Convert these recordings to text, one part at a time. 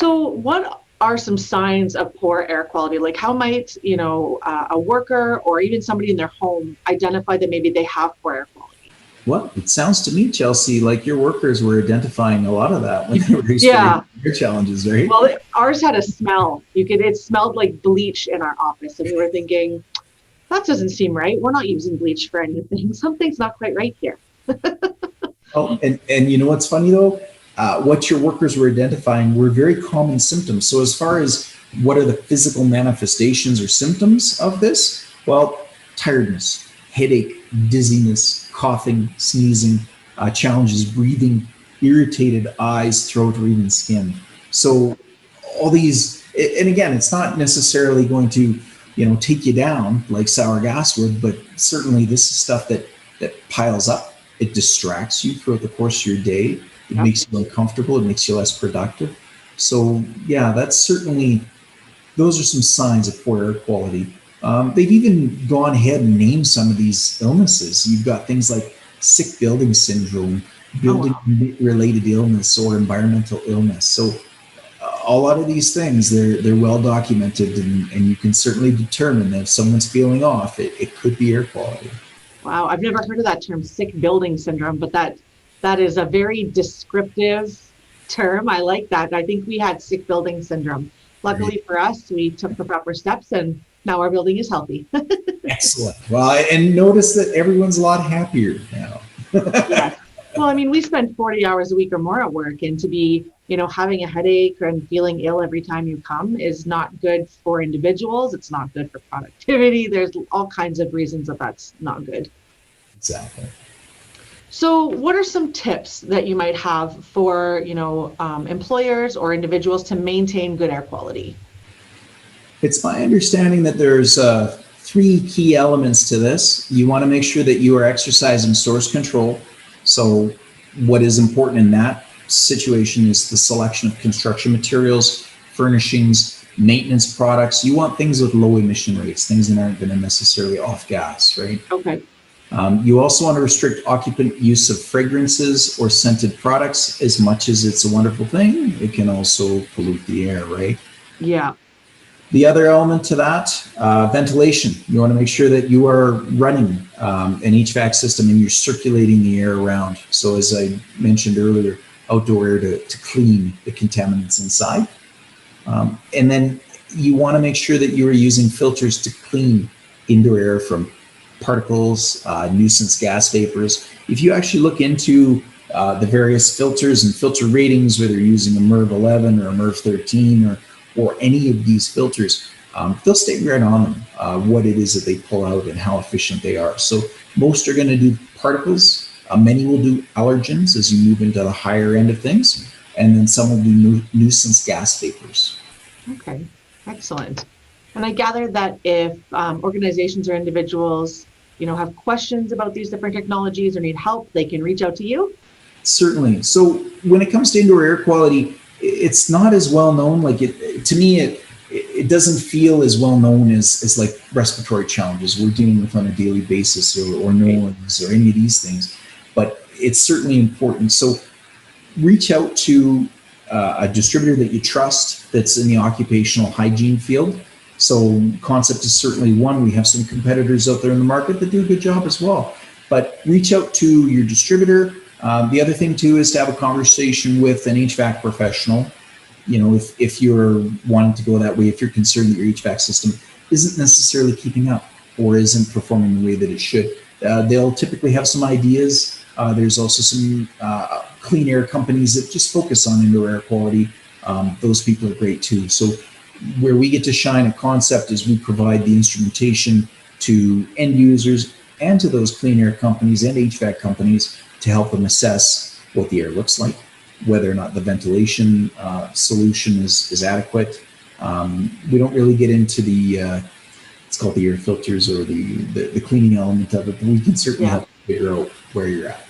So what are some signs of poor air quality? Like how might, a worker or even somebody in their home identify that maybe they have poor air quality? Well, it sounds to me, Chelsea, like your workers were identifying a lot of that when they were Yeah. experiencing their challenges, right? Well, ours had a smell. It smelled like bleach in our office. And we were thinking, that doesn't seem right. We're not using bleach for anything. Something's not quite right here. Oh, and you know what's funny though? What your workers were identifying were very common symptoms. So as far as what are the physical manifestations or symptoms of this? Well, tiredness, headache, dizziness, coughing, sneezing, challenges breathing, irritated eyes, throat, or even skin. So all these, and again, it's not necessarily going to, take you down like sour gas would, but certainly this is stuff that piles up. It distracts you throughout the course of your day. It Yep. makes you uncomfortable. It makes you less productive. So yeah, that's certainly, those are some signs of poor air quality. They've even gone ahead and named some of these illnesses. You've got things like sick building syndrome, Oh, building wow. related illness, or environmental illness. So a lot of these things, they're well documented, and you can certainly determine that if someone's feeling off, it could be air quality. Wow. I've never heard of that term, sick building syndrome, but that is a very descriptive term. I like that. I think we had sick building syndrome. Right? Luckily for us, we took the proper steps and now our building is healthy. Excellent. Well, and notice that everyone's a lot happier now. Yes. Well, I mean, we spend 40 hours a week or more at work, and to be, having a headache and feeling ill every time you come is not good for individuals. It's not good for productivity. There's all kinds of reasons that that's not good. Exactly. So, what are some tips that you might have for, employers or individuals to maintain good air quality? It's my understanding that there's three key elements to this. You want to make sure that you are exercising source control. So, what is important in that situation is the selection of construction materials, furnishings, maintenance products. You want things with low emission rates, things that aren't going to necessarily off gas, right? Okay. You also want to restrict occupant use of fragrances or scented products. As much as it's a wonderful thing, it can also pollute the air, right? Yeah. The other element to that, ventilation. You want to make sure that you are running an HVAC system and you're circulating the air around. So as I mentioned earlier, outdoor air to clean the contaminants inside. And then you want to make sure that you are using filters to clean indoor air from particles, nuisance gas vapors. If you actually look into the various filters and filter ratings, whether you're using a MERV 11 or a MERV 13 or any of these filters, they'll state right on them what it is that they pull out and how efficient they are. So most are going to do particles. Many will do allergens as you move into the higher end of things. And then some will do nuisance gas vapors. Okay. Excellent. And I gather that if organizations or individuals, have questions about these different technologies or need help, they can reach out to you. Certainly. So when it comes to indoor air quality, it's not as well known. Like to me, it doesn't feel as well known as like respiratory challenges we're dealing with on a daily basis, or noise or any of these things. But it's certainly important. So reach out to a distributor that you trust that's in the occupational hygiene field. So Concept is certainly one. We have some competitors out there in the market that do a good job as well. But reach out to your distributor. The other thing too is to have a conversation with an HVAC professional. If you're wanting to go that way, if you're concerned that your HVAC system isn't necessarily keeping up or isn't performing the way that it should, they'll typically have some ideas. There's also some clean air companies that just focus on indoor air quality. Those people are great too. So where we get to shine at Concept is we provide the instrumentation to end users and to those clean air companies and HVAC companies to help them assess what the air looks like, whether or not the ventilation solution is adequate. We don't really get into the, it's called the air filters or the cleaning element of it, but we can certainly help figure out where you're at.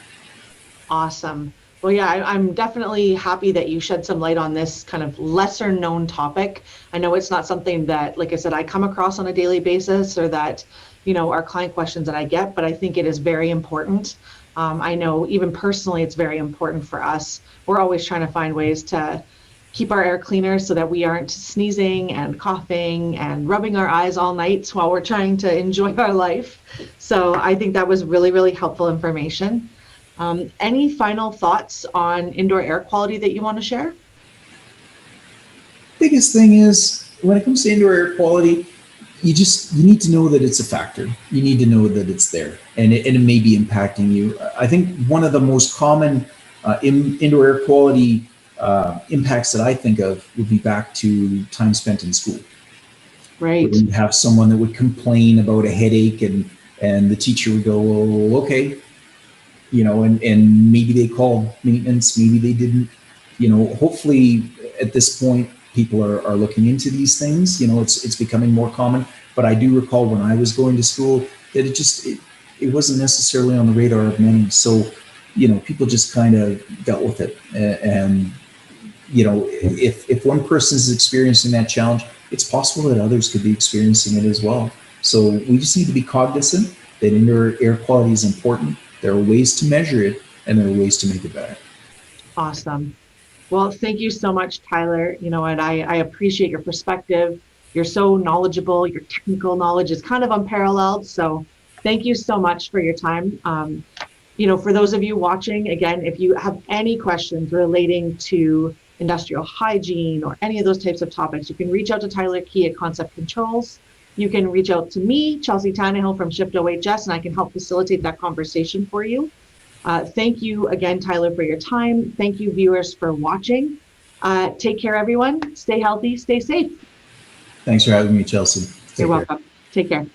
Awesome. Well, yeah, I'm definitely happy that you shed some light on this kind of lesser known topic. I know it's not something that, like I said, I come across on a daily basis or that, are client questions that I get, but I think it is very important. I know even personally, it's very important for us. We're always trying to find ways to keep our air cleaner so that we aren't sneezing and coughing and rubbing our eyes all night while we're trying to enjoy our life. So I think that was really, really helpful information. Any final thoughts on indoor air quality that you want to share? Biggest thing is when it comes to indoor air quality, you need to know that it's a factor. You need to know that it's there, and it may be impacting you. I think one of the most common indoor air quality impacts that I think of would be back to time spent in school. Right. Where you'd have someone that would complain about a headache, and the teacher would go, "Oh, okay," and maybe they called maintenance, maybe they didn't. Hopefully at this point people are looking into these things. It's becoming more common. But I do recall when I was going to school that it wasn't necessarily on the radar of many. So, people just kind of dealt with it. And, if one person is experiencing that challenge, it's possible that others could be experiencing it as well. So we just need to be cognizant that indoor air quality is important. There are ways to measure it, and there are ways to make it better. Awesome. Well, thank you so much, Tyler. And I appreciate your perspective. You're so knowledgeable. Your technical knowledge is kind of unparalleled. So thank you so much for your time. For those of you watching, again, if you have any questions relating to industrial hygiene or any of those types of topics, you can reach out to Tyler Key at Concept Controls. You can reach out to me, Chelsea Tannehill from Shift OHS, and I can help facilitate that conversation for you. Thank you again, Tyler, for your time. Thank you, viewers, for watching. Take care, everyone. Stay healthy, stay safe. Thanks for having me, Chelsea. You're welcome. Take care.